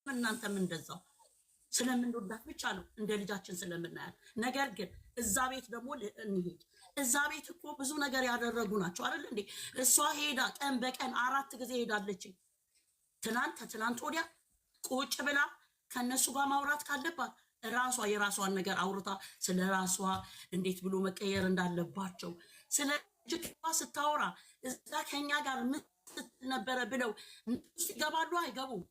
እናንተም እንደዛው ስለምንወዳት ብቻ ነው እንደ ልጃችን ስለምናያት። ነገር ግን እዛ ቤት ደግሞ እንሂድ። እዛ ቤት እኮ ብዙ ነገር ያደረጉ ናቸው አይደል እንዴ? እሷ ሄዳ ቀን በቀን 4 ጊዜ ሄዳለች። ትናንት ወዲያ ቁጭ ብላ ከነሱ ጋር ማውራት ካለባት ራሷ የራሷን ነገር አውርታ ስለ ራሷ እንዴት ብሎ መቀየር እንዳለባቸው ስለ ልጅቷ ስታወራ እዛ ከኛ ጋር ምን ነበረ ብለው ይገባሉ አይገቡም?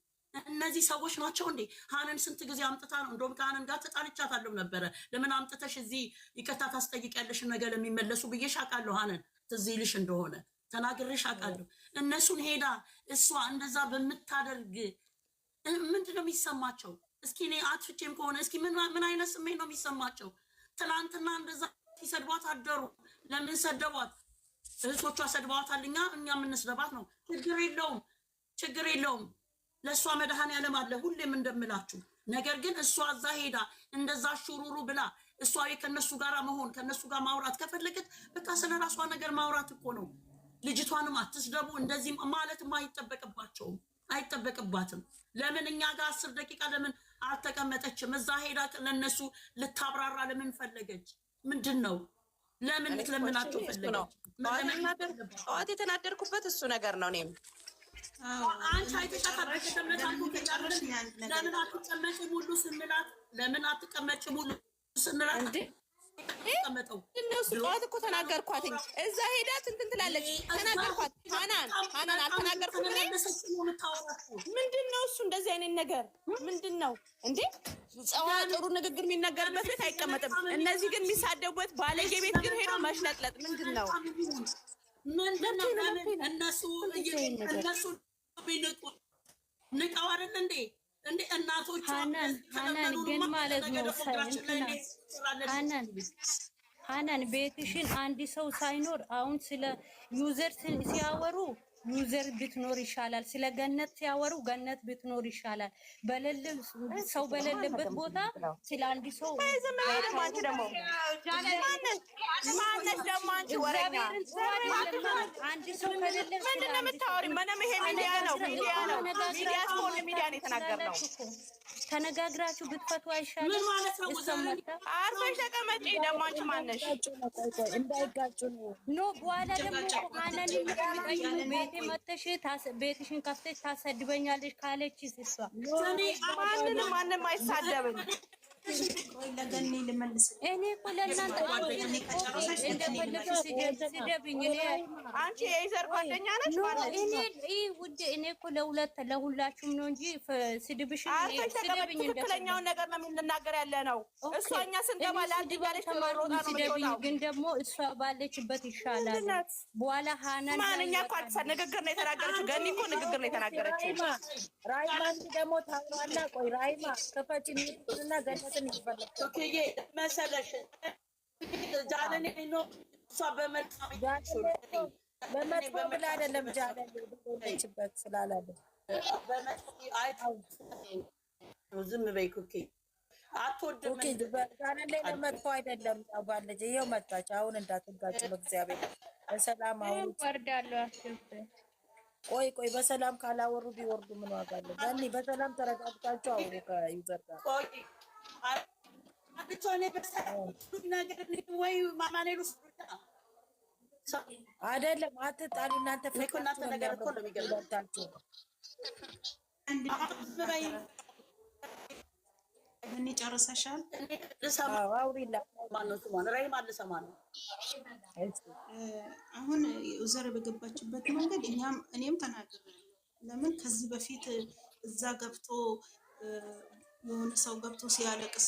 እነዚህ ሰዎች ናቸው እንዴ? ሀነን ስንት ጊዜ አምጥታ ነው እንደውም ከሀነን ጋር ተጣልቻታለሁ ነበረ። ለምን አምጥተሽ እዚህ ይቅርታ ታስጠይቂያለሽ ነገር የሚመለሱ ብዬሽ አውቃለሁ። ሀነን ትዝ ይልሽ እንደሆነ ተናግሬሽ አውቃለሁ። እነሱን ሄዳ እሷ እንደዛ በምታደርግ ምንድነው የሚሰማቸው? እስኪ እኔ አትፍቼም ከሆነ እስኪ ምን አይነት ስሜት ነው የሚሰማቸው? ትናንትና እንደዛ ሲሰድቧት አደሩ። ለምን ሰደቧት? እህቶቿ ሰድቧታል። እኛ የምንስደባት ነው። ችግር የለውም። ለእሷ መድኃኔዓለም አለ ሁሌም እንደምላችሁ። ነገር ግን እሷ እዛ ሄዳ እንደዛ ሹሩሩ ብላ እሷ ከነሱ ጋር መሆን ከነሱ ጋር ማውራት ከፈለገች በቃ ስለ ራሷ ነገር ማውራት እኮ ነው። ልጅቷንም አትስደቡ እንደዚህ ማለትም አይጠበቅባትም። ለምን እኛ ጋር 10 ደቂቃ ለምን አልተቀመጠችም? እዛ ሄዳ ለነሱ ልታብራራ ለምን ፈለገች? ምንድን ነው? ለምን ልትለምናቸው ፈለገች? ጠዋት የተናደርኩበት እሱ ነገር ነው። እኔም አንቺ አይተሻታል። ለምን አትቀመጭም ሁሉ ስንላት ለምን አትቀመጭም ሁሉ ስንላት እንዴ እነሱ ጠዋት እኮ ተናገርኳትኝ። እዛ ሄዳ እንትን ትላለች። ተናገርኳት። ሀናን አልተናገርኩም እኔ። ምንድን ነው እሱ እንደዚህ አይነት ነገር ምንድን ነው እንዴ? ጸዋ ጥሩ ንግግር የሚነገርበት ቤት አይቀመጥም። እነዚህ ግን የሚሳደቡበት ባለጌ ቤት ግን ሄዶ መሽለጥለጥ ምንድን ነው? እነሱ ንቀው አይደል እንዴ? እናቶች ሀናን ግን ማለት ነው ሀናን ቤትሽን አንድ ሰው ሳይኖር አሁን ስለ ዩዘር ሲያወሩ ዩዘር ብትኖር ይሻላል። ስለ ገነት ሲያወሩ ገነት ብትኖር ይሻላል። ሰው በሌለበት ቦታ ስለ አንድ ሰው አንቺ ደግሞ ማነሽ ደግሞ አንቺ ወረኛ አንድ ሰው ከሌለ ምንድን ነው የምታወሪው? ምንም ይሄ ሚዲያ ነው ሚዲያ ስፖርት ሚዲያ ነው የተናገርነው። ተነጋግራችሁ ብትፈቱ አይሻልም? ምን ማለት ነው? አርፈሽ ተቀመጪ። ደግሞ አንቺ ማነሽ? እንዳይጋጩ ነው። ኖ በኋላ ደግሞ ሀናን የሚጠይቁ ቤቴ መተሽ ቤትሽን ከፍተሽ ታሰድበኛለሽ ካለች እሷ ማንም አይሳደብም። ለገኒ ልመልስ። እኔ እኮ ለእናንተ እንደፈለግሽ ስደብኝ። አንቺ የይዘር ጓደኛ ነች ማለት ውዴ። እኔ እኮ ለሁላችሁም ነው እንጂ ስድብሽ ስደብኝ። ትክክለኛውን ነገር ነው የምንናገር ያለ ነው። እሷ እኛ ስንገባ ለአንድ ባለች ስደብኝ፣ ግን ደግሞ እሷ ባለችበት ይሻላል። በኋላ ሀናን ማንኛ እኮ አልተሳት ንግግር ነው የተናገረችው። ገኒ እኮ ንግግር ነው የተናገረችው። ራይማ ደግሞ ታውራና ቆይ ራይማ ከፈጭና ገነት መሰለሽ ጃለኔ ነው እሷ በመጣው ብላ አይደለም ጃለኔችበት ስላላለ ዝም በይ ኩኪ አትወድም። ጃለኔ ለመጥፎ አይደለም። ባለች ይኸው መጣች። አሁን እንዳትጋጩ በእግዚአብሔር በሰላም አሁን ወርዳለሁ። አስብ ቆይ በሰላም ካላወሩ ቢወርዱ ምን ዋጋ አለ? ያኔ በሰላም ተረጋግታችሁ አውሩ ከዩዘር ጋር አይደለም። አትጣሉ እናንተ ፍቅናንተ ነገር እኮ ነው የሚገርምታችሁ። እኔ ጨርሰሻል? አሁን ዩዘር በገባችበት መንገድ እኔም ተናግሬያለሁ። ለምን ከዚህ በፊት እዛ ገብቶ የሆነ ሰው ገብቶ ሲያለቅስ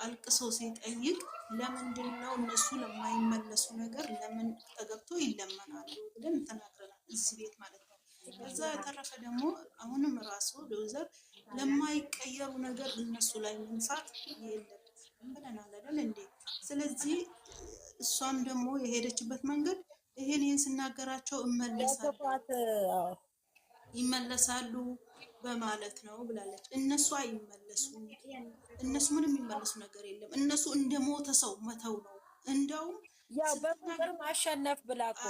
አልቅሶ ሲጠይቅ ለምንድን ነው እነሱ ለማይመለሱ ነገር ለምን ተገብቶ ይለመናሉ ብለን ተናግረናል፣ እዚህ ቤት ማለት ነው። ከዛ የተረፈ ደግሞ አሁንም ራሱ ዩዘር ለማይቀየሩ ነገር እነሱ ላይ መንሳት የለበትም ብለናል አይደል እንዴ? ስለዚህ እሷም ደግሞ የሄደችበት መንገድ ይሄን ስናገራቸው ይመለሳሉ በማለት ነው ብላለች። እነሱ አይመለሱም። እነሱ ምንም የሚመለሱ ነገር የለም። እነሱ እንደሞተ ሰው መተው ነው። እንደውም ያው በፍቅር ማሸነፍ ብላ እኮ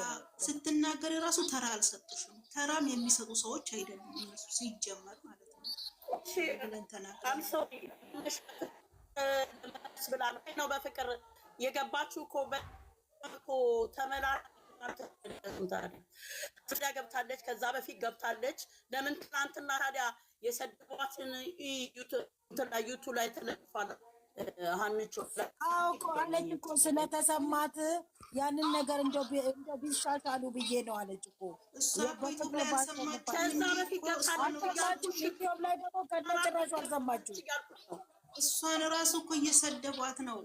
ስትናገር ራሱ ተራ አልሰጡሽም። ተራም የሚሰጡ ሰዎች አይደሉም እነሱ ሲጀመር ማለት ነው። ብለን ተናግረናል። ብላ ነው በፍቅር የገባችሁ እኮ ታዲያ ገብታለች። ከዛ በፊት ገብታለች። ለምን ትናንትና ታዲያ የሰደቧትን ዩቱ ላይ ተለጥፏል። ሀንቾ እኮ አለች እኮ ስለተሰማት ያንን ነገር እንደው ቢሻሻሉ ብዬ ነው አለች እኮ። ከዛ በፊት ገብታለች። ዩቲዩብ ላይ ደግሞ ከነጭራሹ አልሰማችሁ። እሷን ራሱ እኮ እየሰደቧት ነው።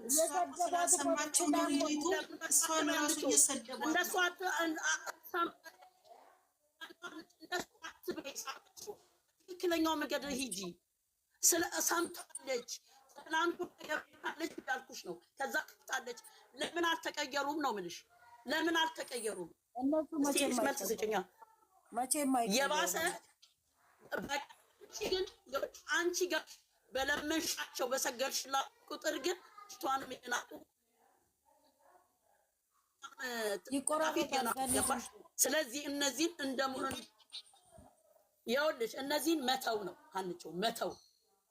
ስላሰማችሁ ነው ይቱ እሷን ራሱ እየሰደቧት ትክክለኛው መንገድ ሂጂ። ሰምታለች። ትናንቱ ገብታለች እንዳልኩሽ ነው። ከዛ ትጣለች። ለምን አልተቀየሩም ነው የምልሽ። ለምን አልተቀየሩም? እነሱ መልስ ስጭኛ። መቼም የባሰ ግን አንቺ ጋር በለመንሻቸው በሰገድሽላ ቁጥር ግን ቷንም ይናቁ ይቆራረጣል። ስለዚህ እነዚህን እንደምሆን ይኸውልሽ እነዚህን መተው ነው አንቺው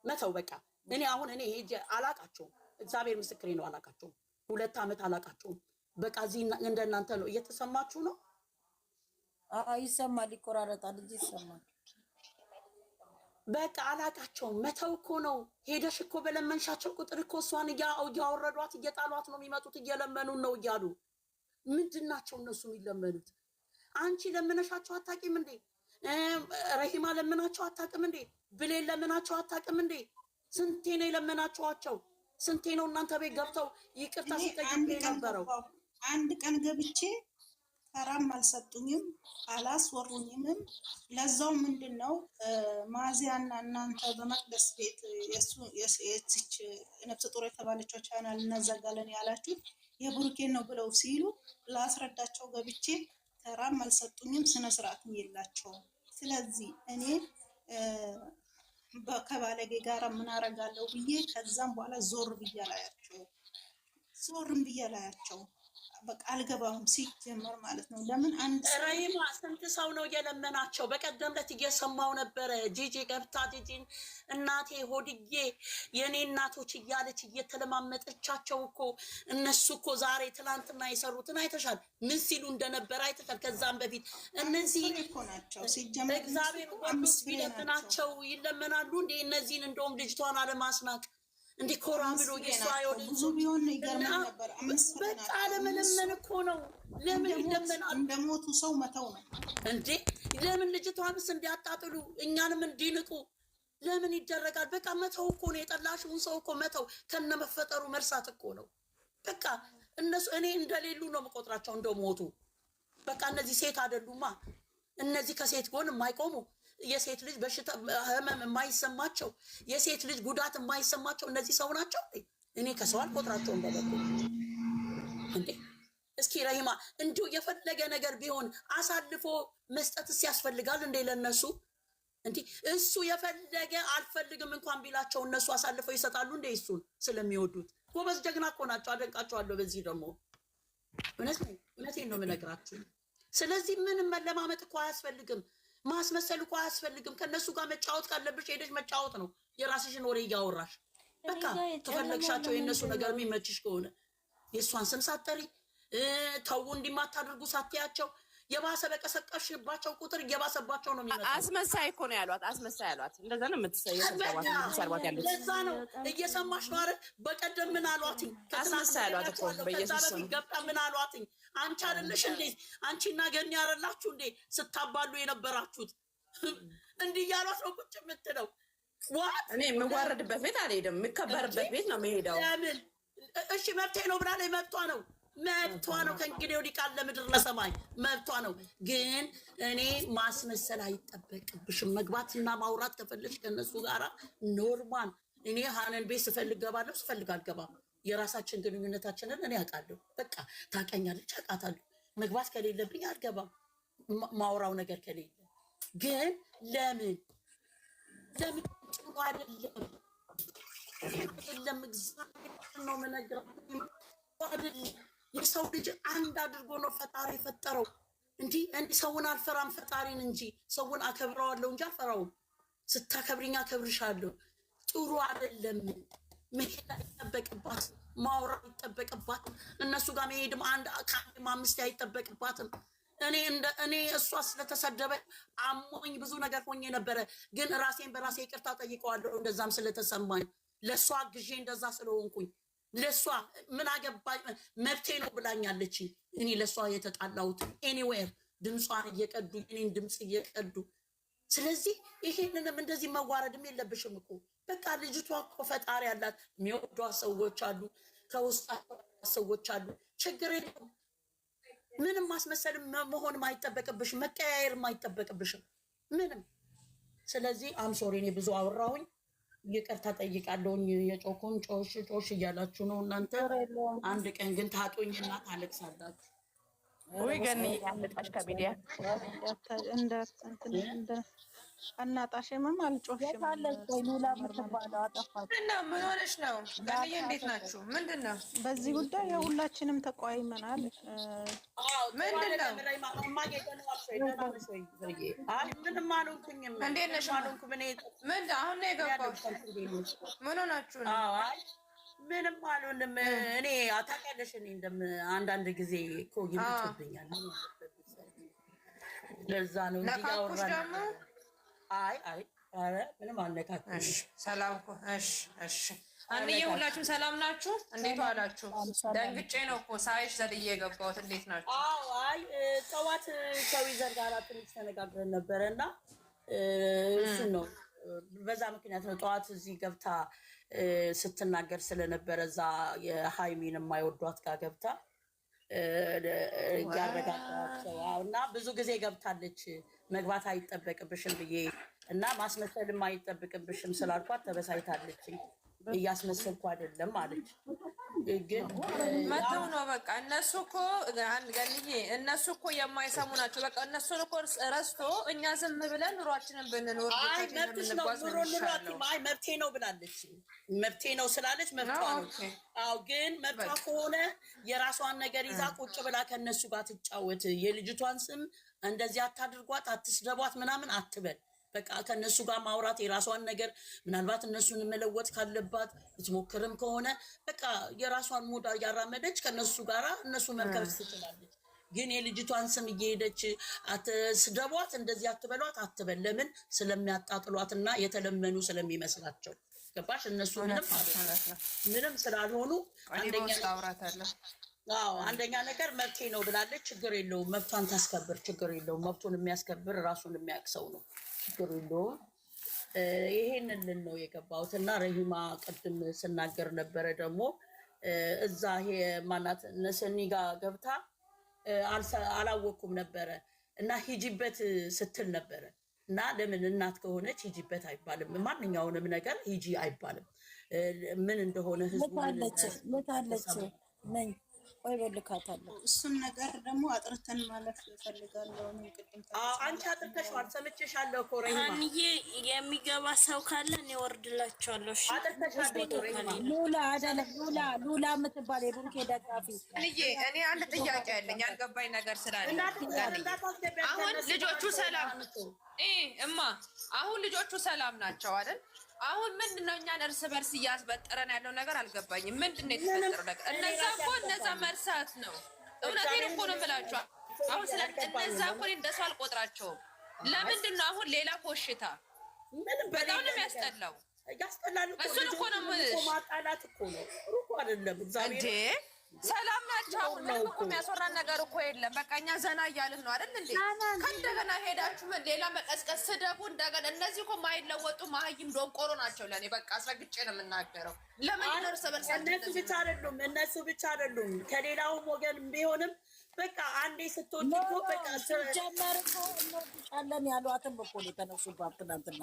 መተው በቃ። እኔ አሁን ሄጄ አላቃቸውም። እግዚአብሔር ምስክሬ ነው አላቃቸውም። 2 ዓመት አላቃቸውም። በቃ እዚህ እንደናንተ ነው። እየተሰማችሁ ነው? ይሰማል። ይቆራረጣል እንጂ ይሰማል። በቃ አላቃቸውም። መተው እኮ ነው። ሄደሽ እኮ በለመንሻቸው ቁጥር እኮ እሷን እያወረዷት እየጣሏት ነው የሚመጡት። እየለመኑን ነው እያሉ ምንድናቸው እነሱ የሚለመኑት? አንቺ ለምነሻቸው አታውቂም እንዴ? ረሂማ ለምናቸው አታውቅም እንዴ? ብሌን ለምናቸው አታውቅም እንዴ? ስንቴ ነው የለመናችኋቸው? ስንቴ ነው እናንተ ቤት ገብተው ይቅርታ ሲጠይቁ የነበረው? አንድ ቀን ገብቼ ተራም አልሰጡኝም፣ አላስወሩኝም። ለዛው ምንድነው ማዚያና እናንተ በመቅደስ ቤት የዚች ነፍሰ ጡር የተባለችው ቻናል እናዘጋለን ያላችሁት የብሩኬን ነው ብለው ሲሉ ላስረዳቸው ገብቼ ተራም አልሰጡኝም፣ ስነ ስርዓትም የላቸውም። ስለዚህ እኔ ከባለጌ ጋር ምን አረጋለሁ ብዬ ከዛም በኋላ ዞርም ብዬ ላያቸው በቃ አልገባሁም ሲጀመር ማለት ነው። ለምን አንድ ረሂማ ስንት ሰው ነው የለመናቸው? በቀደም ዕለት እየሰማው ነበረ። ጂጂ ገብታ ጂጂን እናቴ ሆድዬ የኔ እናቶች እያለች እየተለማመጠቻቸው እኮ እነሱ እኮ ዛሬ ትናንትና የሰሩትን አይተሻል። ምን ሲሉ እንደነበረ አይተሻል። ከዛም በፊት እነዚህ እኮ ናቸው ሲጀመር እግዚአብሔር ወዶስ ቢለምናቸው ይለመናሉ እንዴ? እነዚህን እንደውም ልጅቷን አለማስናቅ እንዴ ኮራ ብሎ ብዙ ቢሆን ይገርመኝ ነበር። በቃ ለመለመን እኮ ነው። ለምን ይለመናል? እንደሞቱ ሰው መተው ነው እንዴ? ለምን ልጅቷንስ እንዲያጣጥሉ እኛንም እንዲንቁ ለምን ይደረጋል? በቃ መተው እኮ ነው። የጠላሽውን ሰው እኮ መተው ከነመፈጠሩ መርሳት እኮ ነው። በቃ እነሱ እኔ እንደሌሉ ነው የምቆጥራቸው እንደሞቱ። በቃ እነዚህ ሴት አይደሉማ። እነዚህ ከሴት ጎን የማይቆሙ የሴት ልጅ በሽታ ህመም የማይሰማቸው የሴት ልጅ ጉዳት የማይሰማቸው እነዚህ ሰው ናቸው። እኔ ከሰው አልቆጥራቸውም በበኩል እንዴ። እስኪ ረሂማ እንዲሁ የፈለገ ነገር ቢሆን አሳልፎ መስጠትስ ያስፈልጋል እንዴ ለነሱ? እንዴ እሱ የፈለገ አልፈልግም እንኳን ቢላቸው እነሱ አሳልፈው ይሰጣሉ እንዴ? እሱን ስለሚወዱት ጎበዝ ጀግና እኮ ናቸው። አደንቃቸዋለሁ። በዚህ ደግሞ እውነቴን ነው የምነግራችሁ። ስለዚህ ምንም መለማመጥ እኮ አያስፈልግም። ማስመሰል እኮ አያስፈልግም። ከነሱ ጋር መጫወት ካለብሽ ሄደሽ መጫወት ነው። የራስሽን ወሬ እያወራሽ በቃ ተፈለግሻቸው የእነሱ ነገር የሚመችሽ ከሆነ የእሷን ስም ሳትጠሪ ተው እንዲማታደርጉ ሳትያቸው የባሰ በቀሰቀሽባቸው ቁጥር እየባሰባቸው ነው የሚመጣው። አስመሳይ እኮ ነው ያሏት። አስመሳይ ያሏት እንደዛ ነው የምትሰይሰባት ያሉት። ለዛ ነው እየሰማሽ ነው አይደል? በቀደም ምን አሏትኝ? አስመሳይ ያሏት እኮ በኢየሱስ ስም ገብታ ምን አሏትኝ? አንቺ አይደለሽ እንዴ አንቺና ገኒ ያረላችሁ እንዴ ስታባሉ የነበራችሁት? እንዲህ እያሏት ነው ቁጭ የምትለው። ዋት እኔ የምዋረድበት ቤት አልሄድም፣ የምከበርበት ቤት ነው የምሄደው። ለምን? እሺ መብቴ ነው ብላ ላይ መብቷ ነው መብቷ ነው። ከእንግዲህ ወዲህ ቃል ለምድር ለሰማይ መብቷ ነው። ግን እኔ ማስመሰል አይጠበቅብሽም። መግባትና ማውራት ከፈለሽ ከነሱ ጋራ ኖርማል። እኔ ሀነን ቤት ስፈልግ ገባለሁ፣ ስፈልግ አልገባም። የራሳችን ግንኙነታችንን እኔ አውቃለሁ። በቃ ታውቀኛለች፣ አውቃታለሁ። መግባት ከሌለብኝ አልገባም፣ ማውራው ነገር ከሌለ። ግን ለምን ጥሩ አይደለም። እግዚአብሔር ነው የምነግረው አይደለም። የሰው ልጅ አንድ አድርጎ ነው ፈጣሪ የፈጠረው። እንጂ ሰውን አልፈራም ፈጣሪን እንጂ ሰውን አከብረዋለሁ እንጂ አልፈራውም። ስታከብሪኛ አከብርሻለሁ። ጥሩ አይደለም። መሄድ አይጠበቅባትም፣ ማውራት አይጠበቅባትም። እነሱ ጋር መሄድም ከአንድም አምስት አይጠበቅባትም። እኔ እሷ ስለተሰደበ አሞኝ ብዙ ነገር ሆኜ ነበረ፣ ግን ራሴን በራሴ ይቅርታ ጠይቀዋለሁ። እንደዛም ስለተሰማኝ ለእሷ ግዤ እንደዛ ስለሆንኩኝ ለእሷ ምን አገባኝ መብቴ ነው ብላኛለች። እኔ ለእሷ የተጣላሁት ኤኒዌር ድምጿን እየቀዱ እኔን ድምፅ እየቀዱ። ስለዚህ ይሄንንም እንደዚህ መዋረድም የለብሽም እኮ በቃ ልጅቷ እኮ ፈጣሪ ያላት የሚወዷ ሰዎች አሉ፣ ከውስጥ ሰዎች አሉ። ችግር የለም። ምንም ማስመሰልም መሆንም አይጠበቅብሽም፣ መቀያየርም አይጠበቅብሽም ምንም። ስለዚህ አምሶሪ እኔ ብዙ አወራሁኝ፣ ይቅርታ ጠይቃለሁኝ። የጮኩን ጮሽ እያላችሁ ነው እናንተ። አንድ ቀን ግን ታጡኝና ታለቅሳላችሁ። ወይ ገኒ ያመጣሽ ከሚዲያ አናጣሽምም አልጮሽም። ሉላ የምትባለው አጠፋች እና ምን ሆነሽ ነው? ገኒ እንዴት ናችሁ? ምንድን ነው በዚህ ጉዳይ የሁላችንም ተቋይመናል። ምንድን ነው? ምንም አልሆንኩኝም። እንዴት ነሽ? ምን አሁን ነው የገባው? ምን ሆናችሁ ነው? ምንም አልሆንም። እኔ ታውቂያለሽ፣ እኔ አንዳንድ ጊዜ እኮ ይልጥብኛል። ለዛ ነው እንጂ ያወራን ደግሞ አይ ኧረ ምንም አልነካችም። እሺ ሰላም እኮ እሺ አንዬ ሁላችሁም ሰላም ናችሁ? እንዴት ዋላችሁ? ደንግጬ ነው እኮ ሳይሽ ዘልዬ የገባሁት። እንዴት ናችሁ? አይ ጠዋት ከዊዘር ጋር ትንሽ ተነጋግረን ነበረ እና እሱን ነው በዛ ምክንያት ነው ጠዋት እዚህ ገብታ ስትናገር ስለነበረ እዛ የሃይሚን የማይወዷት ጋር ገብታ ያረጋጋቸው እና ብዙ ጊዜ ገብታለች። መግባት አይጠበቅብሽም ብዬ እና ማስመሰልም አይጠበቅብሽም ስላልኳት ተበሳይታለች። እያስመሰልኩ አይደለም አለች። ግን መተው ነው በቃ። እነሱ እኮ ገንዬ እነሱ እኮ የማይሰሙ ናቸው። በቃ እነሱን እኮ ረስቶ እኛ ዝም ብለን ኑሯችንን ብንኖር መብትሽ ነው። መብቴ ነው ብላለች። መብቴ ነው ስላለች መብቷ ነው። አዎ ግን መብቷ ከሆነ የራሷን ነገር ይዛ ቁጭ ብላ ከእነሱ ጋር ትጫወት። የልጅቷን ስም እንደዚህ አታድርጓት፣ አትስደቧት ምናምን አትበል። በቃ ከነሱ ጋር ማውራት የራሷን ነገር ምናልባት እነሱን መለወጥ ካለባት ልትሞክርም ከሆነ በቃ የራሷን ሙድ ያራመደች ከነሱ ጋራ እነሱ መርከብ ትችላለች። ግን የልጅቷን ስም እየሄደች አትስደቧት፣ እንደዚህ አትበሏት አትበል። ለምን? ስለሚያጣጥሏትና የተለመኑ ስለሚመስላቸው። ገባሽ? እነሱ ምንም ስላልሆኑ አንደኛ ነገር መብቴ ነው ብላለች። ችግር የለውም፣ መብቷን ታስከብር። ችግር የለውም። መብቱን የሚያስከብር ራሱን የሚያውቅ ሰው ነው። ችግር የለውም። ይሄንን ነው የገባሁት እና ረሂማ ቅድም ስናገር ነበረ ደግሞ እዛ ይሄ ማናት ነሰኒ ጋር ገብታ አላወኩም ነበረ እና ሂጂበት ስትል ነበረ እና ለምን እናት ከሆነች ሂጂበት አይባልም። ማንኛውንም ነገር ሂጂ አይባልም። ምን እንደሆነ ህዝቡ ልታለች ነኝ ወይ በልካታለሁ። እሱን ነገር ደግሞ አጥርተን ማለፍ እፈልጋለሁ። አንቺ አጥርተሽዋል፣ ሰምቼሻለሁ እኮ ረሂማ። አንዬ የሚገባ ሰው ካለ እኔ ወርድላቸዋለሁ። እሺ ሉላ አይደለም ሉላ የምትባል የቡርኬ ደጋፊ እኔ አንድ ጥያቄ ያለኝ ያልገባኝ ነገር ስላለ አሁን ልጆቹ ሰላም አሁን ልጆቹ ሰላም ናቸው አይደል? አሁን ምንድን ነው እኛን እርስ በርስ እያስበጠረን ያለው ነገር አልገባኝም። ምንድን ነው የተፈጠረው ነገር? እነዛ እኮ እነዛ መርሳት ነው። እውነቴን እኮ ነው የምላቸው። አሁን ስለ እነዛ እኮ እንደሱ አልቆጥራቸውም። ለምንድን ነው አሁን ሌላ ኮሽታ? በጣም ነው የሚያስጠላው። እሱን እኮ ነው ማጣላት እኮ ነው ሩቁ አይደለም። እንዴ ሰላም ናቸው። አሁን ምንም እኮ የሚያስወራን ነገር እኮ የለም። በቃ እኛ ዘና እያልን ነው አይደል እንዴ? ከእንደገና ሄዳችሁ ምን ሌላ መቀስቀስ ስደቡ እንደገና። እነዚህ እኮ ማይለወጡ ማህይም ዶንቆሮ ናቸው። ለእኔ በቃ አስረግጬ ነው የምናገረው። ለምን እርስ በርሳቸው እነሱ ብቻ አይደሉም ከሌላውም ወገን ቢሆንም በቃ አንዴ ስትወጪ እኮ በቃ ጀመር እኮ እንወድሻለን ያሏትም እኮ ነው የተነሱባት። ትናንትና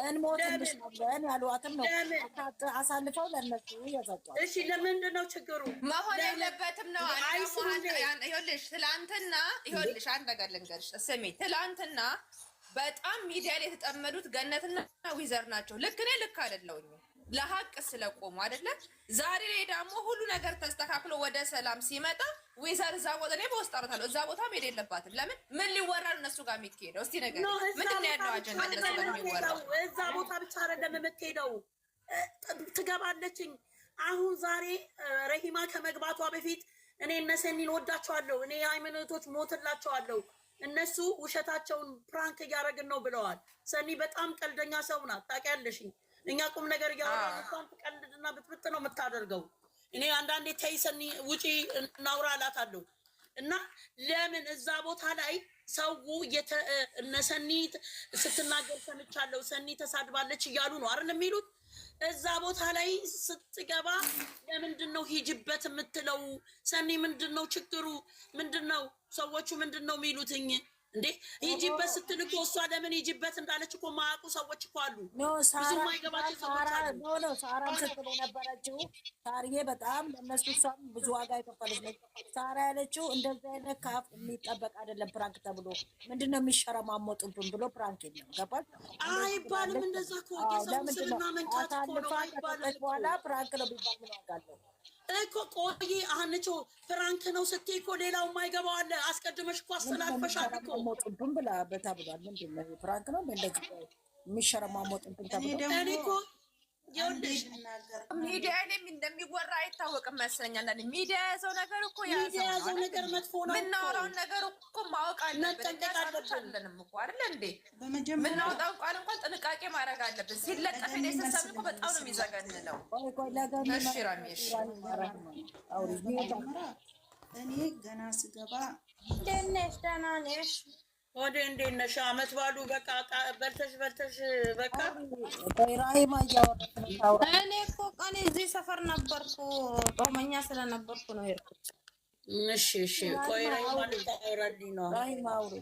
እንሞትልሻለን ያሏትም ነው አሳልፈው ለእነሱ የሰጧት። እሺ ለምንድን ነው ችግሩ? መሆን የለበትም ነው። ይኸውልሽ ትላንትና ይኸውልሽ አንድ ነገር ልንገርሽ ስሚ። ትላንትና በጣም ሚዲያ ላይ የተጠመዱት ገነትና ዊዘር ናቸው። ልክ እኔ ልክ አይደለሁኝም። ለሀቅ ስለቆሙ አይደለ? ዛሬ ላይ ደግሞ ሁሉ ነገር ተስተካክሎ ወደ ሰላም ሲመጣ ዊዘር እዛ ቦታ ላይ በውስጥ አውርታለሁ። እዛ ቦታ መሄድ የለባትም። ለምን ምን ሊወራል እነሱ ጋር የሚካሄደው? እስቲ ነገር ምንድን ነው ያለው አጀንዳ እነሱ ጋር የሚወራው? እዛ ቦታ ብቻ አይደለም የምትሄደው፣ ትገባለችኝ። አሁን ዛሬ ረሂማ ከመግባቷ በፊት እኔ እነ ሰኒን ወዳቸዋለሁ፣ እኔ ሃይማኖቶች ሞትላቸዋለሁ፣ እነሱ ውሸታቸውን ፕራንክ እያደረግን ነው ብለዋል። ሰኒ በጣም ቀልደኛ ሰው ናት ታውቂያለሽ። እኛ ቁም ነገር እያወራን እንኳን ትቀልድና ብትብጥ ነው የምታደርገው። እኔ አንዳንዴ ተይ ሰኒ ውጪ እናውራ እላታለሁ። እና ለምን እዛ ቦታ ላይ ሰው እነ ሰኒ ስትናገር ሰምቻለሁ፣ ሰኒ ተሳድባለች እያሉ ነው አይደል የሚሉት? እዛ ቦታ ላይ ስትገባ ለምንድን ነው ሂጅበት የምትለው? ሰኒ ምንድን ነው ችግሩ? ምንድን ነው ሰዎቹ ምንድን ነው የሚሉትኝ? እንዴ ሂጅበት ስትል እኮ እሷ ለምን ሂጅበት እንዳለች እኮ ማያውቁ ሰዎች እኮ አሉ። ብዙ የማይገባቸው ሰዎች አሉ። ሳራም ስትል የነበረችው ሳርዬ በጣም ለእነሱ እሷም ብዙ ዋጋ የከፈለች ነች። ሳራ ያለችው እንደዚህ አይነት ካፍ የሚጠበቅ አይደለም ፕራንክ ተብሎ ምንድን ነው የሚሸረማሞጡብን ብሎ ፕራንክ የለም። ገባች አይባልም። እንደዛ እኮ የሰው ስብና መንካት እኮ ነው። አይባልም። በኋላ ፕራንክ ነው ቢባል ምን ዋጋ አለው እኮ? ቆይ አንቺ ፕራንክ ነው ስትይ እኮ ሌላው የማይገባው አለ። አስቀድመሽ እኮ አስተላልፈሻል እኮ ሞጡብን ብላ በታብሏል። ምንድን ነው ፕራንክ ነው እንደዚህ የሚሸረማሞጡብን ተብሎ እኔ እኮ ሚዲያ ላይ እንደሚወራ አይታወቅም መስለኛል። ሚዲያ የያዘው ነገር እኮ የያዘው ነገር መጥፎ ነው። የምናወራውን ነገር እኮ ማወቅ አለብን እኮ አይደለ እንዴ? የምናወጣው ቃል እንኳን ጥንቃቄ ማድረግ አለብን። ሲለጠፍ ስትሰሚ እኮ በጣም ነው የሚዘገንነው። እሺ ራሚሽ እኔ ገና ስገባ ደህና ነሽ? ወደ እንዴት ነሽ? አመት ባሉ በቃ በልተሽ በቃ ራሂማ እያወራች ነው። እኔ እኮ ቀን እዚህ ሰፈር ነበርኩ፣ ጾመኛ ስለነበርኩ ነው የሄድኩት። እሺ ቆይ ራሂማ ልታወራልኝ ነው። ራሂማ አውሪ